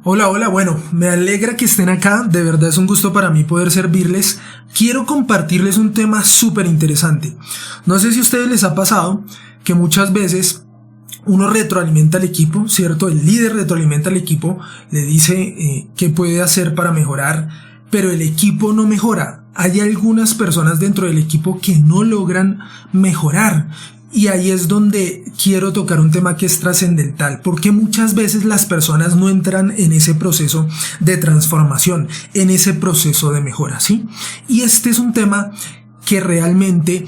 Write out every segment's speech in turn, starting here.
Hola, hola, bueno, me alegra que estén acá, de verdad es un gusto para mí poder servirles. Quiero compartirles un tema súper interesante. No sé si a ustedes les ha pasado que muchas veces uno retroalimenta al equipo, ¿cierto? El líder retroalimenta al equipo, le dice qué puede hacer para mejorar, pero el equipo no mejora. Hay algunas personas dentro del equipo que no logran mejorar. Y ahí es donde quiero tocar un tema que es trascendental, porque muchas veces las personas no entran en ese proceso de transformación, en ese proceso de mejora, ¿sí? Y este es un tema que realmente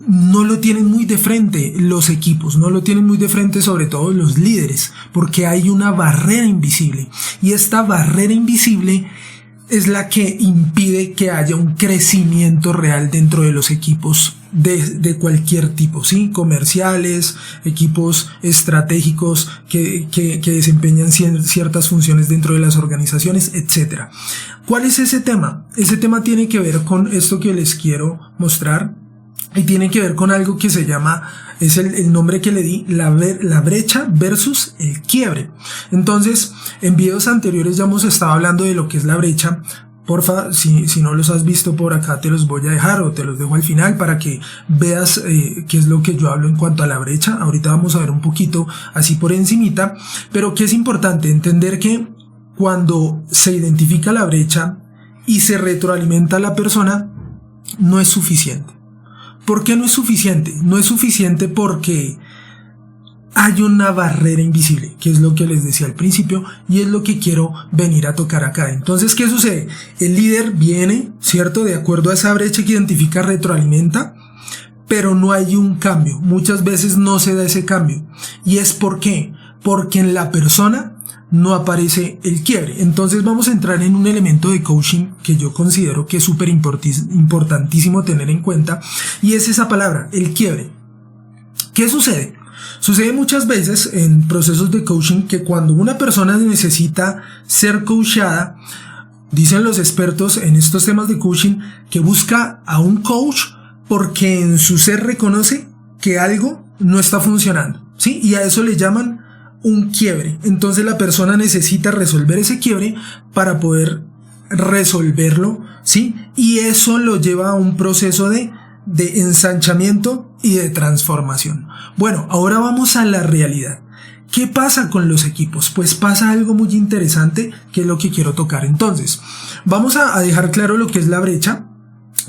no lo tienen muy de frente los equipos, no lo tienen muy de frente sobre todo los líderes, porque hay una barrera invisible, y esta barrera invisible es la que impide que haya un crecimiento real dentro de los equipos de cualquier tipo, ¿sí? Comerciales, equipos estratégicos que desempeñan ciertas funciones dentro de las organizaciones, etcétera. ¿Cuál es ese tema? Ese tema tiene que ver con esto que les quiero mostrar y tiene que ver con algo que se llama, es el nombre que le di, la brecha versus el quiebre. Entonces, en videos anteriores ya hemos estado hablando de lo que es la brecha. Porfa, si no los has visto por acá, te los voy a dejar o te los dejo al final para que veas qué es lo que yo hablo en cuanto a la brecha. Ahorita vamos a ver un poquito así por encimita, pero que es importante entender que cuando se identifica la brecha y se retroalimenta a la persona, no es suficiente. ¿Por qué no es suficiente? No es suficiente porque hay una barrera invisible, que es lo que les decía al principio, y es lo que quiero venir a tocar acá. Entonces, ¿qué sucede? El líder viene, ¿cierto? De acuerdo a esa brecha que identifica, retroalimenta, pero no hay un cambio. Muchas veces no se da ese cambio. ¿Y es por qué? Porque en la persona no aparece el quiebre. Entonces vamos a entrar en un elemento de coaching que yo considero que es súper importantísimo tener en cuenta, y es esa palabra, el quiebre. ¿Qué sucede? Sucede muchas veces en procesos de coaching que cuando una persona necesita ser coachada, dicen los expertos en estos temas de coaching que busca a un coach porque en su ser reconoce que algo no está funcionando, ¿sí? Y a eso le llaman un quiebre. Entonces la persona necesita resolver ese quiebre para poder resolverlo, ¿sí? Y eso lo lleva a un proceso de ensanchamiento y de transformación. Bueno, ahora vamos a la realidad. ¿Qué pasa con los equipos? Pues pasa algo muy interesante que es lo que quiero tocar. Entonces, vamos a dejar claro lo que es la brecha.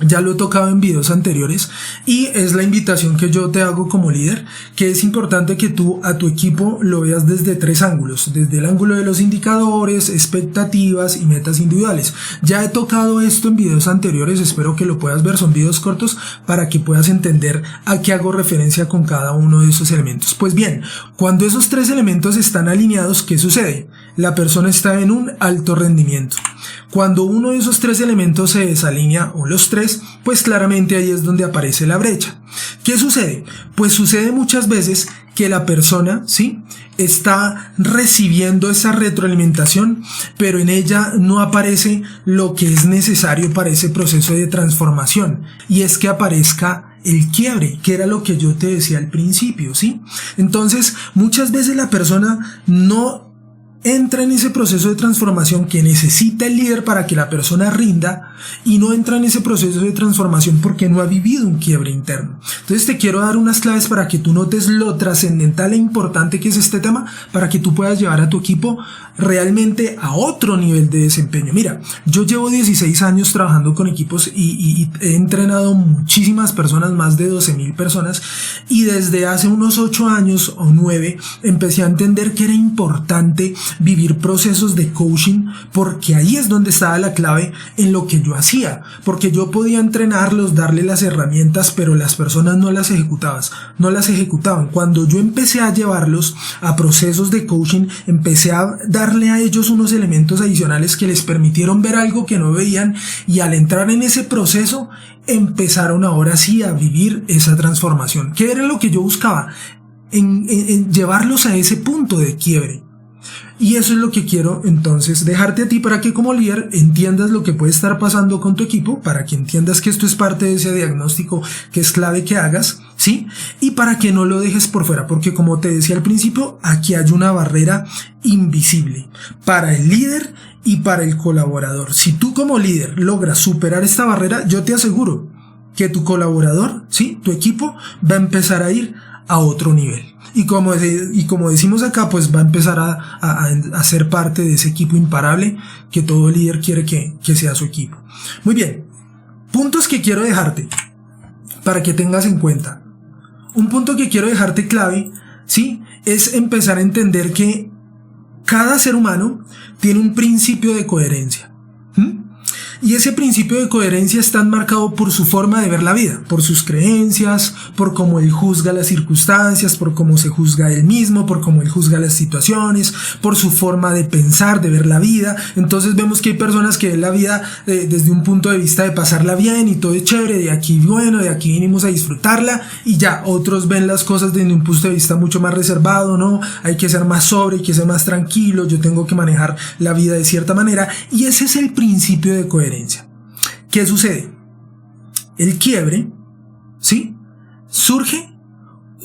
Ya lo he tocado en videos anteriores y es la invitación que yo te hago como líder, que es importante que tú a tu equipo lo veas desde tres ángulos: desde el ángulo de los indicadores, expectativas y metas individuales. Ya he tocado esto en videos anteriores, espero que lo puedas ver, son videos cortos para que puedas entender a qué hago referencia con cada uno de esos elementos. Pues bien, cuando esos tres elementos están alineados, ¿qué sucede? La persona está en un alto rendimiento. Cuando uno de esos tres elementos se desalinea, o los tres, pues claramente ahí es donde aparece la brecha. ¿Qué sucede? Pues sucede muchas veces que la persona, ¿sí?, está recibiendo esa retroalimentación, pero en ella no aparece lo que es necesario para ese proceso de transformación, y es que aparezca el quiebre, que era lo que yo te decía al principio, ¿sí? Entonces, muchas veces la persona no entra en ese proceso de transformación que necesita el líder para que la persona rinda, y no entra en ese proceso de transformación porque no ha vivido un quiebre interno. Entonces te quiero dar unas claves para que tú notes lo trascendental e importante que es este tema, para que tú puedas llevar a tu equipo realmente a otro nivel de desempeño. Mira, yo llevo 16 años trabajando con equipos y he entrenado muchísimas personas, más de 12,000 personas, y desde hace unos 8 años o 9 empecé a entender que era importante vivir procesos de coaching, porque ahí es donde estaba la clave en lo que yo hacía, porque yo podía entrenarlos, darle las herramientas, pero las personas no las ejecutaban. Cuando yo empecé a llevarlos a procesos de coaching, empecé a darle a ellos unos elementos adicionales que les permitieron ver algo que no veían, y al entrar en ese proceso empezaron ahora sí a vivir esa transformación. ¿Qué era lo que yo buscaba? En llevarlos a ese punto de quiebre. Y eso es lo que quiero entonces dejarte a ti, para que como líder entiendas lo que puede estar pasando con tu equipo, para que entiendas que esto es parte de ese diagnóstico que es clave que hagas, ¿sí? Y para que no lo dejes por fuera, porque como te decía al principio, aquí hay una barrera invisible para el líder y para el colaborador. Si tú como líder logras superar esta barrera, yo te aseguro que tu colaborador, ¿sí? Tu equipo va a empezar a ir a otro nivel. Y como decimos acá, pues va a empezar a ser parte de ese equipo imparable que todo líder quiere que sea su equipo. Muy bien, puntos que quiero dejarte para que tengas en cuenta. Un punto que quiero dejarte clave, ¿sí? Es empezar a entender que cada ser humano tiene un principio de coherencia. Y ese principio de coherencia está marcado por su forma de ver la vida, por sus creencias, por cómo él juzga las circunstancias, por cómo se juzga él mismo, por cómo él juzga las situaciones, por su forma de pensar, de ver la vida. Entonces vemos que hay personas que ven la vida desde un punto de vista de pasarla bien y todo es chévere, de aquí bueno, de aquí venimos a disfrutarla, y ya otros ven las cosas desde un punto de vista mucho más reservado, ¿no? Hay que ser más sobrio, hay que ser más tranquilo, yo tengo que manejar la vida de cierta manera, y ese es el principio de coherencia. ¿Qué sucede? El quiebre, ¿sí? Surge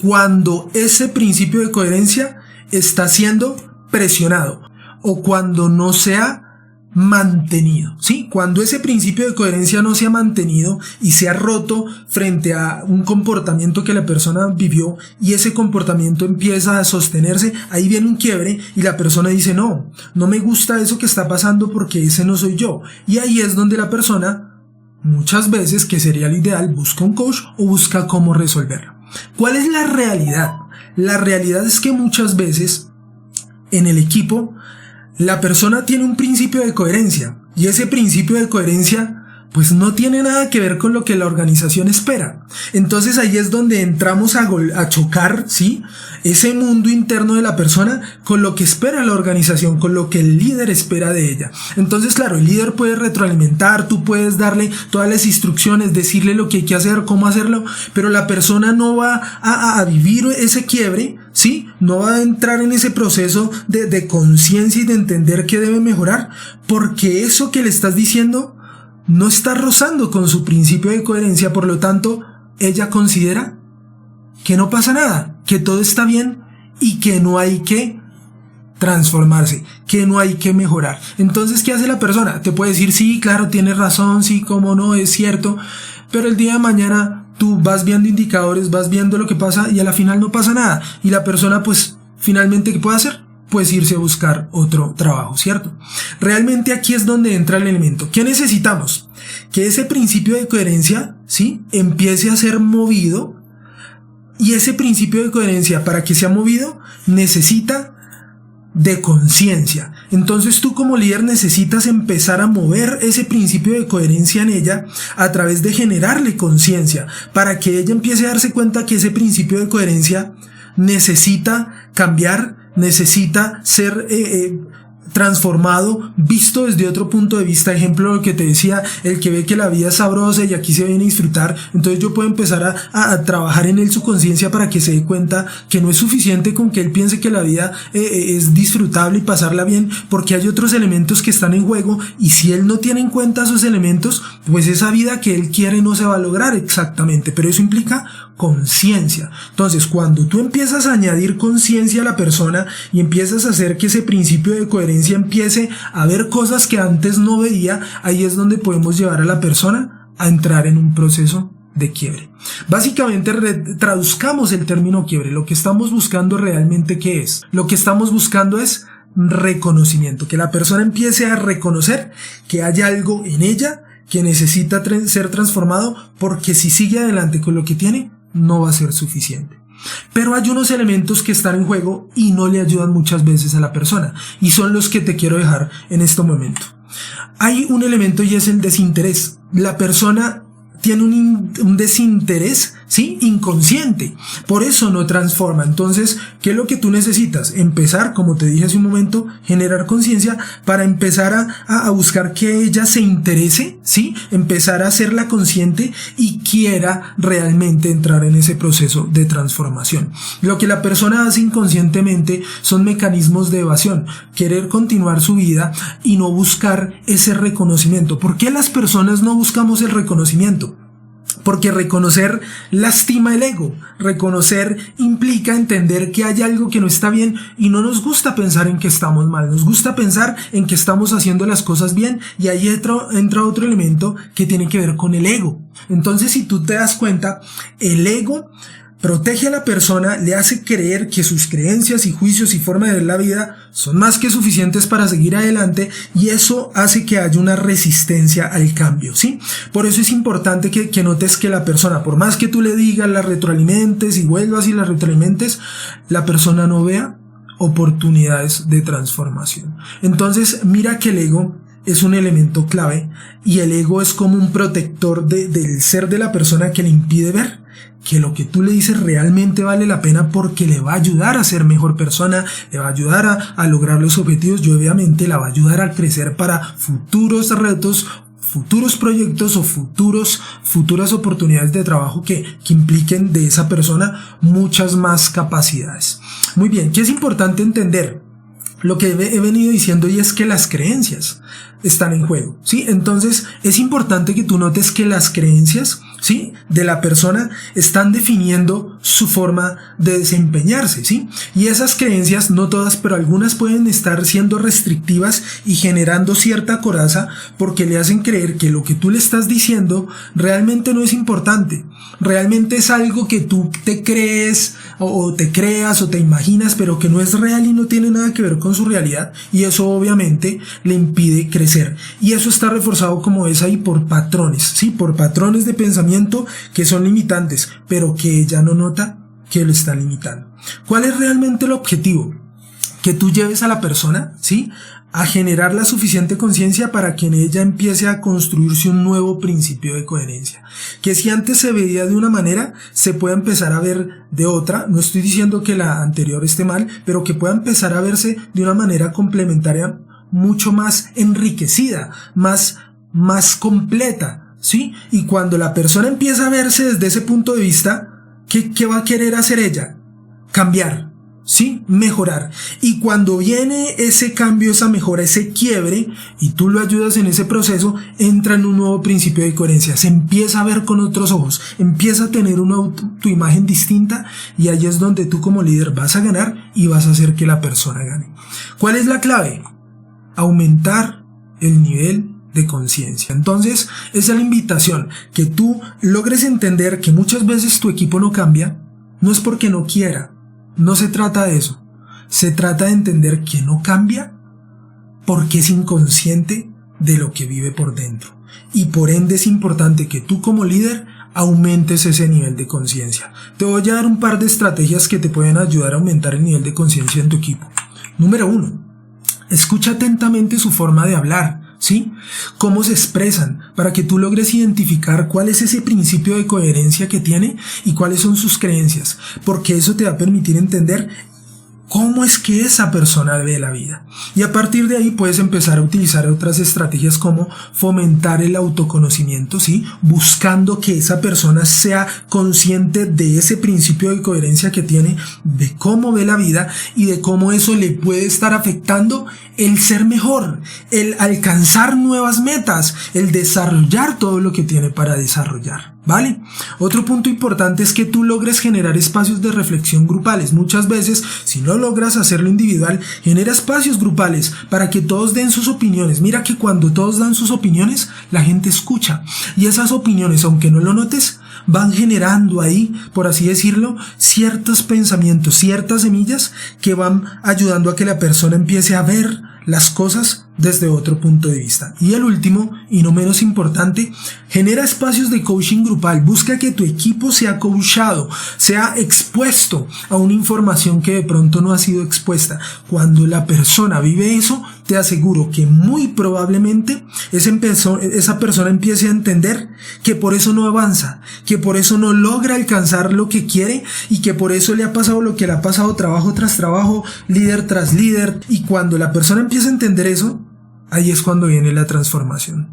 cuando ese principio de coherencia está siendo presionado o cuando no se ha mantenido, ¿sí? Cuando ese principio de coherencia no se ha mantenido y se ha roto frente a un comportamiento que la persona vivió y ese comportamiento empieza a sostenerse, ahí viene un quiebre y la persona dice no me gusta eso que está pasando porque ese no soy yo, y ahí es donde la persona muchas veces, que sería lo ideal, busca un coach o busca cómo resolverlo. ¿Cuál es la realidad? La realidad es que muchas veces en el equipo la persona tiene un principio de coherencia y ese principio de coherencia pues no tiene nada que ver con lo que la organización espera. Entonces ahí es donde entramos a chocar, ¿sí? Ese mundo interno de la persona con lo que espera la organización, con lo que el líder espera de ella. Entonces, claro, el líder puede retroalimentar, tú puedes darle todas las instrucciones, decirle lo que hay que hacer, cómo hacerlo, pero la persona no va a vivir ese quiebre, ¿sí? No va a entrar en ese proceso de conciencia y de entender que debe mejorar, porque eso que le estás diciendo no está rozando con su principio de coherencia. Por lo tanto, ella considera que no pasa nada, que todo está bien y que no hay que transformarse, que no hay que mejorar. Entonces, ¿qué hace la persona? Te puede decir, sí, claro, tienes razón, sí, cómo no, es cierto, pero el día de mañana tú vas viendo indicadores, vas viendo lo que pasa y a la final no pasa nada. Y la persona, pues, finalmente, ¿qué puede hacer? Pues irse a buscar otro trabajo, ¿cierto? Realmente aquí es donde entra el elemento. ¿Qué necesitamos? Que ese principio de coherencia, ¿sí? Empiece a ser movido, y ese principio de coherencia, para que sea movido, necesita de conciencia. Entonces tú como líder necesitas empezar a mover ese principio de coherencia en ella a través de generarle conciencia, para que ella empiece a darse cuenta que ese principio de coherencia necesita cambiar, necesita ser transformado, visto desde otro punto de vista. Ejemplo, lo que te decía, el que ve que la vida es sabrosa y aquí se viene a disfrutar, entonces yo puedo empezar a trabajar en él su conciencia para que se dé cuenta que no es suficiente con que él piense que la vida es disfrutable y pasarla bien, porque hay otros elementos que están en juego, y si él no tiene en cuenta esos elementos, pues esa vida que él quiere no se va a lograr exactamente, pero eso implica conciencia. Entonces, cuando tú empiezas a añadir conciencia a la persona y empiezas a hacer que ese principio de coherencia empiece a ver cosas que antes no veía, ahí es donde podemos llevar a la persona a entrar en un proceso de quiebre. Básicamente, traduzcamos el término quiebre. Lo que estamos buscando realmente, ¿qué es? Lo que estamos buscando es reconocimiento, que la persona empiece a reconocer que hay algo en ella que necesita ser transformado, porque si sigue adelante con lo que tiene, no va a ser suficiente. Pero hay unos elementos que están en juego y no le ayudan muchas veces a la persona, y son los que te quiero dejar en este momento. Hay un elemento y es el desinterés. La persona tiene un desinterés, ¿sí? Inconsciente. Por eso no transforma. Entonces, ¿qué es lo que tú necesitas? Empezar, como te dije hace un momento, generar conciencia para empezar a buscar que ella se interese, ¿sí? Empezar a hacerla consciente y quiera realmente entrar en ese proceso de transformación. Lo que la persona hace inconscientemente son mecanismos de evasión. Querer continuar su vida y no buscar ese reconocimiento. ¿Por qué las personas no buscamos el reconocimiento? Porque reconocer lastima el ego. Reconocer implica entender que hay algo que no está bien y no nos gusta pensar en que estamos mal. Nos gusta pensar en que estamos haciendo las cosas bien y ahí entra otro elemento que tiene que ver con el ego. Entonces, si tú te das cuenta, el ego protege a la persona, le hace creer que sus creencias y juicios y forma de ver la vida son más que suficientes para seguir adelante y eso hace que haya una resistencia al cambio, ¿sí? Por eso es importante que notes que la persona, por más que tú le digas, la retroalimentes y vuelvas y la retroalimentes, la persona no vea oportunidades de transformación. Entonces, mira que el ego es un elemento clave y el ego es como un protector del ser de la persona que le impide ver que lo que tú le dices realmente vale la pena porque le va a ayudar a ser mejor persona, le va a ayudar a lograr los objetivos y obviamente la va a ayudar a crecer para futuros retos, futuros proyectos o futuras oportunidades de trabajo que impliquen de esa persona muchas más capacidades. Muy bien, ¿qué es importante entender? Lo que he venido diciendo y es que las creencias están en juego, ¿sí? Entonces es importante que tú notes que las creencias, ¿sí?, de la persona están definiendo su forma de desempeñarse, ¿sí? Y esas creencias, no todas, pero algunas pueden estar siendo restrictivas y generando cierta coraza porque le hacen creer que lo que tú le estás diciendo realmente no es importante, realmente es algo que tú te crees o te creas o te imaginas, pero que no es real y no tiene nada que ver con su realidad y eso obviamente le impide crecer. Y eso está reforzado, como ves ahí, por patrones, ¿sí? Por patrones de pensamiento que son limitantes, pero que ella no nota que lo están limitando. ¿Cuál es realmente el objetivo? Que tú lleves a la persona, ¿sí?, a generar la suficiente conciencia para que en ella empiece a construirse un nuevo principio de coherencia. Que si antes se veía de una manera, se pueda empezar a ver de otra. No estoy diciendo que la anterior esté mal, pero que pueda empezar a verse de una manera complementaria, mucho más enriquecida, más completa, ¿sí? Y cuando la persona empieza a verse desde ese punto de vista, ¿qué va a querer hacer ella? Cambiar, ¿sí? Mejorar. Y cuando viene ese cambio, esa mejora, ese quiebre, y tú lo ayudas en ese proceso, entra en un nuevo principio de coherencia. Se empieza a ver con otros ojos, empieza a tener tu imagen distinta, y ahí es donde tú como líder vas a ganar y vas a hacer que la persona gane. ¿Cuál es la clave? Aumentar el nivel de conciencia. Entonces, esa es la invitación, que tú logres entender que muchas veces tu equipo no cambia, no es porque no quiera, no se trata de eso, se trata de entender que no cambia porque es inconsciente de lo que vive por dentro. Y por ende es importante que tú como líder aumentes ese nivel de conciencia. Te voy a dar un par de estrategias que te pueden ayudar a aumentar el nivel de conciencia en tu equipo. Número 1. Escucha atentamente su forma de hablar, ¿sí? Cómo se expresan, para que tú logres identificar cuál es ese principio de coherencia que tiene y cuáles son sus creencias, porque eso te va a permitir entender cómo es que esa persona ve la vida. Y a partir de ahí puedes empezar a utilizar otras estrategias como fomentar el autoconocimiento, ¿sí? Buscando que esa persona sea consciente de ese principio de coherencia que tiene, de cómo ve la vida y de cómo eso le puede estar afectando el ser mejor, el alcanzar nuevas metas, el desarrollar todo lo que tiene para desarrollar. ¿Vale? Otro punto importante es que tú logres generar espacios de reflexión grupales. Muchas veces, si no logras hacerlo individual, genera espacios grupales para que todos den sus opiniones. Mira que cuando todos dan sus opiniones, la gente escucha. Y esas opiniones, aunque no lo notes, van generando ahí, por así decirlo, ciertos pensamientos, ciertas semillas que van ayudando a que la persona empiece a ver las cosas desde otro punto de vista. Y el último, y no menos importante, genera espacios de coaching grupal. Busca que tu equipo sea coachado, sea expuesto a una información que de pronto no ha sido expuesta. Cuando la persona vive eso, te aseguro que muy probablemente esa persona empiece a entender que por eso no avanza, que por eso no logra alcanzar lo que quiere y que por eso le ha pasado lo que le ha pasado trabajo tras trabajo, líder tras líder. Y cuando la persona empieza a entender eso, ahí es cuando viene la transformación.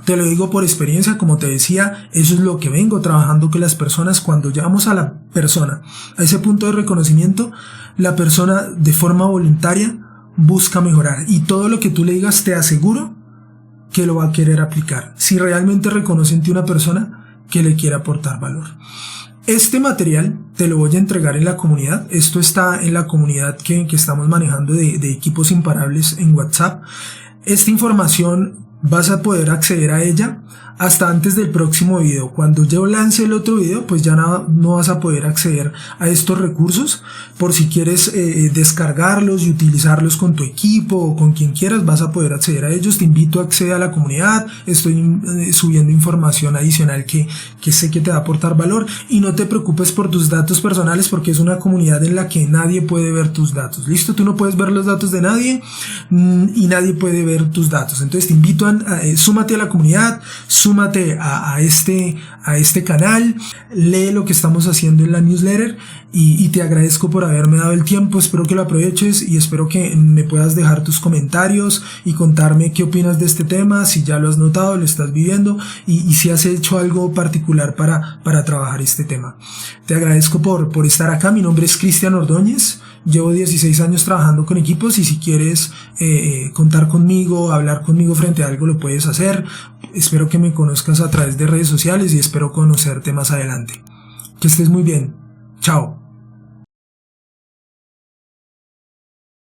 Te lo digo por experiencia, como te decía, eso es lo que vengo trabajando, que las personas, cuando llevamos a la persona a ese punto de reconocimiento, la persona de forma voluntaria busca mejorar y todo lo que tú le digas te aseguro que lo va a querer aplicar. Si realmente reconoce en ti una persona que le quiera aportar valor. Este material te lo voy a entregar en la comunidad. Esto está en la comunidad que estamos manejando de equipos imparables en WhatsApp. Esta información vas a poder acceder a ella hasta antes del próximo video. Cuando yo lance el otro video, pues ya no vas a poder acceder a estos recursos. Por si quieres descargarlos y utilizarlos con tu equipo o con quien quieras, vas a poder acceder a ellos. Te invito a acceder a la comunidad. Estoy subiendo información adicional que sé que te va a aportar valor. Y no te preocupes por tus datos personales, porque es una comunidad en la que nadie puede ver tus datos. ¿Listo? Tú no puedes ver los datos de nadie y nadie puede ver tus datos. Entonces te invito a súmate a la comunidad, súmate a este canal, lee lo que estamos haciendo en la newsletter y te agradezco por haberme dado el tiempo. Espero que lo aproveches y espero que me puedas dejar tus comentarios y contarme qué opinas de este tema, si ya lo has notado, lo estás viviendo y si has hecho algo particular para trabajar este tema. Te agradezco por estar acá. Mi nombre es Cristian Ordóñez. Llevo 16 años trabajando con equipos y si quieres contar conmigo, hablar conmigo frente a algo, lo puedes hacer. Espero que me conozcas a través de redes sociales y espero conocerte más adelante. Que estés muy bien. Chao.